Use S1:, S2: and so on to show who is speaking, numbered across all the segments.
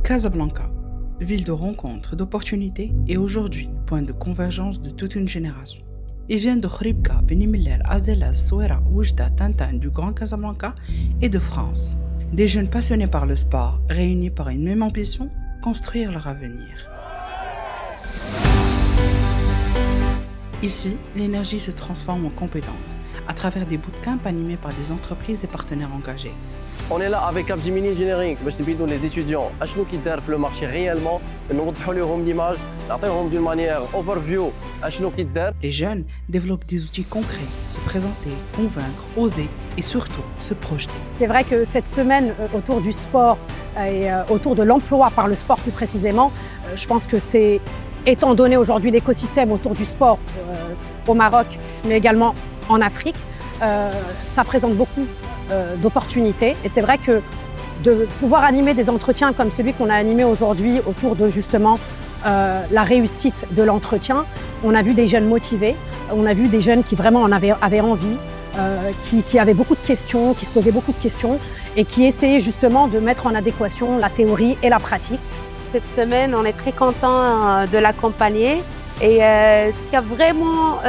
S1: Casablanca, ville de rencontre, d'opportunités et aujourd'hui point de convergence de toute une génération. Ils viennent de Khouribga, Beni Mellal, Azelaz, Souera, Oujda, Tintin du Grand Casablanca et de France. Des jeunes passionnés par le sport, réunis par une même ambition, construire leur avenir. Ici, l'énergie se transforme en compétences à travers des bootcamps animés par des entreprises et partenaires engagés.
S2: On est là avec Capgemini Engineering باش نبيدوا les étudiants اشنو كيدار في le marché réellement نوضحوا لهم l'image نعطيهم d'une manière overview اشنو كيدار.
S1: Les jeunes développent des outils concrets, se présenter, convaincre, oser et surtout se projeter.
S3: C'est vrai que cette semaine autour du sport et autour de l'emploi par le sport plus précisément, je pense que c'est, étant donné aujourd'hui l'écosystème autour du sport au Maroc, mais également en Afrique, ça présente beaucoup d'opportunités. Et c'est vrai que de pouvoir animer des entretiens comme celui qu'on a animé aujourd'hui autour de justement la réussite de l'entretien, on a vu des jeunes motivés, on a vu des jeunes qui vraiment avaient envie, qui avaient beaucoup de questions, qui se posaient beaucoup de questions et qui essayaient justement de mettre en adéquation la théorie et la pratique.
S4: Cette semaine, on est très content de l'accompagner. Et ce qui a vraiment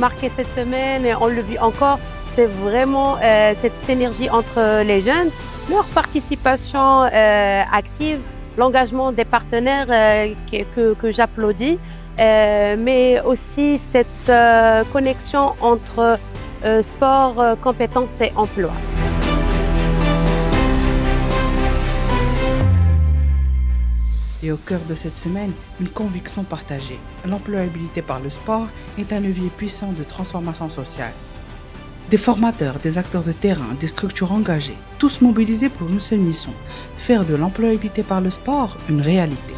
S4: marqué cette semaine, et on le vit encore, c'est vraiment cette synergie entre les jeunes, leur participation active, l'engagement des partenaires que j'applaudis, mais aussi cette connexion entre sport, compétences et emploi.
S1: Et au cœur de cette semaine, une conviction partagée. L'employabilité par le sport est un levier puissant de transformation sociale. Des formateurs, des acteurs de terrain, des structures engagées, tous mobilisés pour une seule mission, faire de l'employabilité par le sport une réalité.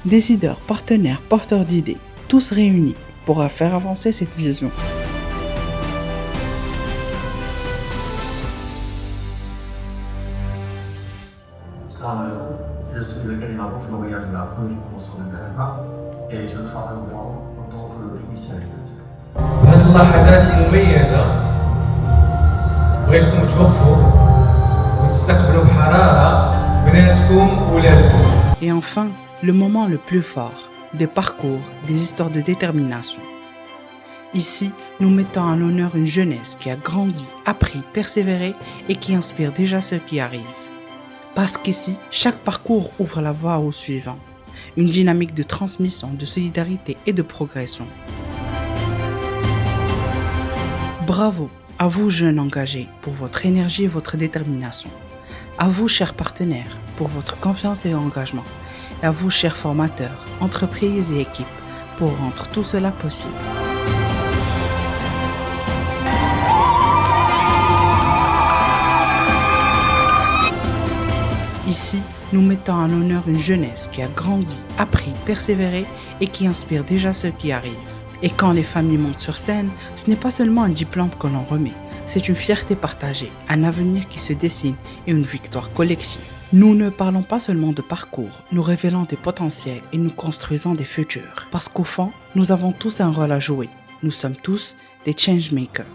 S1: Décideurs, partenaires, porteurs d'idées, tous réunis pour faire avancer cette vision.
S5: Je suis le candidat Florian de la première promotion de Canada et je travaille en tant que technicien de test.
S6: هذه اللحظات المميزة بغيتكم توقفوا وتستقبلوا بحرارة بناتكم وولادكم.
S1: Et enfin, le moment le plus fort, des parcours, des histoires de détermination. Ici, nous mettons en honneur une jeunesse qui a grandi, appris, persévéré et qui inspire déjà ceux qui arrivent. Parce qu'ici, chaque parcours ouvre la voie au suivant. Une dynamique de transmission, de solidarité et de progression. Bravo à vous jeunes engagés pour votre énergie et votre détermination. À vous chers partenaires pour votre confiance et engagement. Et à vous chers formateurs, entreprises et équipes pour rendre tout cela possible. Ici, nous mettons en honneur une jeunesse qui a grandi, appris, persévéré et qui inspire déjà ceux qui arrivent. Et quand les familles montent sur scène, ce n'est pas seulement un diplôme que l'on remet, c'est une fierté partagée, un avenir qui se dessine et une victoire collective. Nous ne parlons pas seulement de parcours, nous révélons des potentiels et nous construisons des futurs. Parce qu'au fond, nous avons tous un rôle à jouer. Nous sommes tous des changemakers.